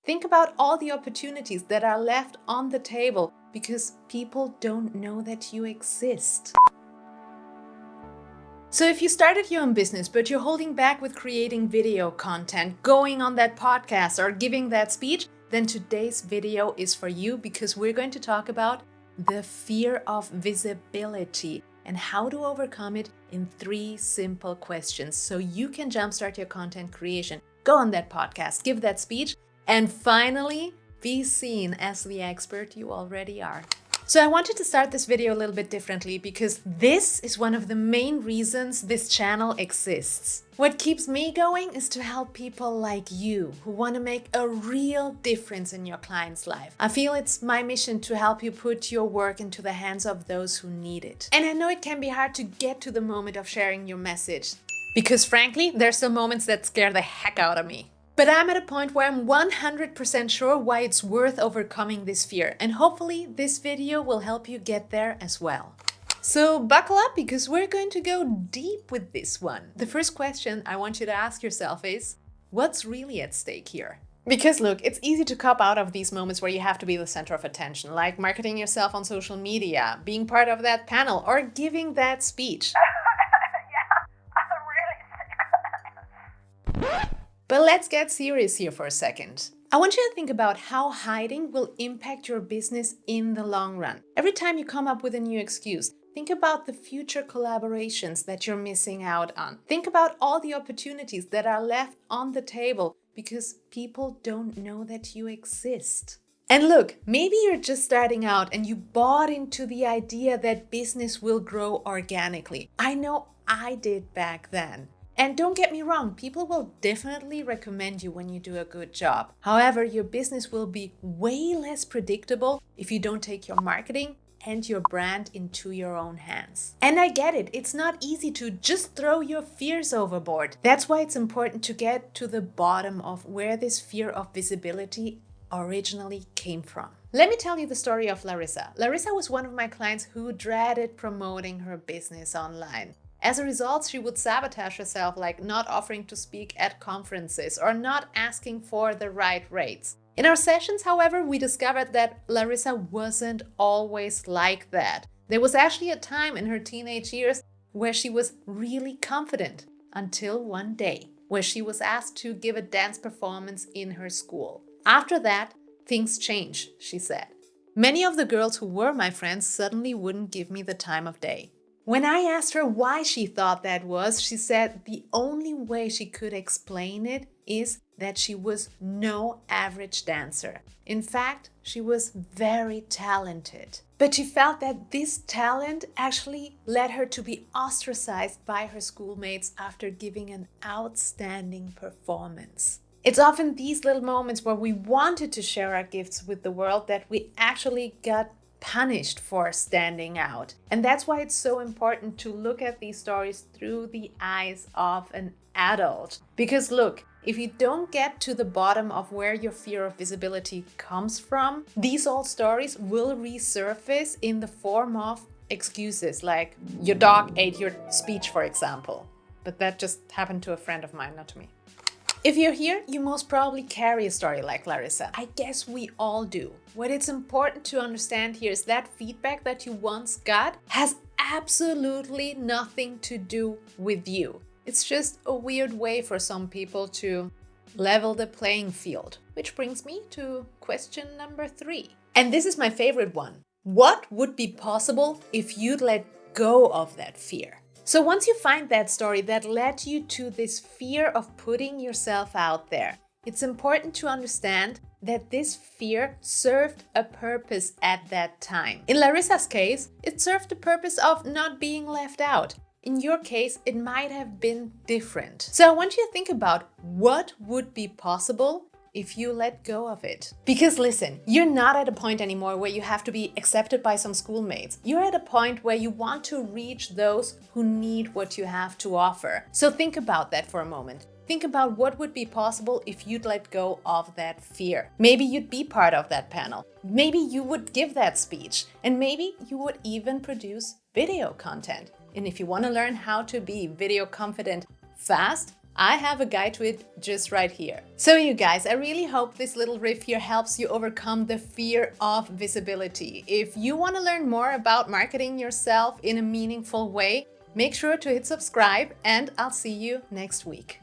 Think about all the opportunities that are left on the table because people don't know that you exist. So if you started your own business, but you're holding back with creating video content, going on that podcast, or giving that speech, then today's video is for you because we're going to talk about the fear of visibility and how to overcome it in 3 simple questions so you can jumpstart your content creation, go on that podcast, give that speech, and finally be seen as the expert you already are. So I wanted to start this video a little bit differently because this is one of the main reasons this channel exists. What keeps me going is to help people like you who want to make a real difference in your client's life. I feel it's my mission to help you put your work into the hands of those who need it. And I know it can be hard to get to the moment of sharing your message because frankly, there's still moments that scare the heck out of me. But I'm at a point where I'm 100% sure why it's worth overcoming this fear. And hopefully this video will help you get there as well. So buckle up because we're going to go deep with this one. The first question I want you to ask yourself is, what's really at stake here? Because look, it's easy to cop out of these moments where you have to be the center of attention, like marketing yourself on social media, being part of that panel, or giving that speech. But let's get serious here for a second. I want you to think about how hiding will impact your business in the long run. Every time you come up with a new excuse, think about the future collaborations that you're missing out on. Think about all the opportunities that are left on the table because people don't know that you exist. And look, maybe you're just starting out and you bought into the idea that business will grow organically. I know I did back then. And don't get me wrong, people will definitely recommend you when you do a good job. However, your business will be way less predictable if you don't take your marketing and your brand into your own hands. And I get it, it's not easy to just throw your fears overboard. That's why it's important to get to the bottom of where this fear of visibility originally came from. Let me tell you the story of Larissa. Larissa was one of my clients who dreaded promoting her business online. As a result, she would sabotage herself, like not offering to speak at conferences or not asking for the right rates. In our sessions, however, we discovered that Larissa wasn't always like that. There was actually a time in her teenage years where she was really confident until one day where she was asked to give a dance performance in her school. After that, things changed, she said. Many of the girls who were my friends suddenly wouldn't give me the time of day. When I asked her why she thought that was, she said the only way she could explain it is that she was no average dancer. In fact, she was very talented. But she felt that this talent actually led her to be ostracized by her schoolmates after giving an outstanding performance. It's often these little moments where we wanted to share our gifts with the world that we actually got punished for standing out. And that's why it's so important to look at these stories through the eyes of an adult. Because look, if you don't get to the bottom of where your fear of visibility comes from, these old stories will resurface in the form of excuses like your dog ate your speech, for example. But that just happened to a friend of mine, not to me. If you're here, you most probably carry a story like Larissa. I guess we all do. What it's important to understand here is that feedback that you once got has absolutely nothing to do with you. It's just a weird way for some people to level the playing field. Which brings me to question number 3. And this is my favorite one. What would be possible if you'd let go of that fear? So once you find that story that led you to this fear of putting yourself out there, it's important to understand that this fear served a purpose at that time. In Larissa's case, it served the purpose of not being left out. In your case, it might have been different. So I want you to think about what would be possible if you let go of it. Because listen, you're not at a point anymore where you have to be accepted by some schoolmates. You're at a point where you want to reach those who need what you have to offer. So think about that for a moment. Think about what would be possible if you'd let go of that fear. Maybe you'd be part of that panel. Maybe you would give that speech. And maybe you would even produce video content. And if you want to learn how to be video confident fast, I have a guide to it just right here. So you guys, I really hope this little riff here helps you overcome the fear of visibility. If you want to learn more about marketing yourself in a meaningful way, make sure to hit subscribe and I'll see you next week.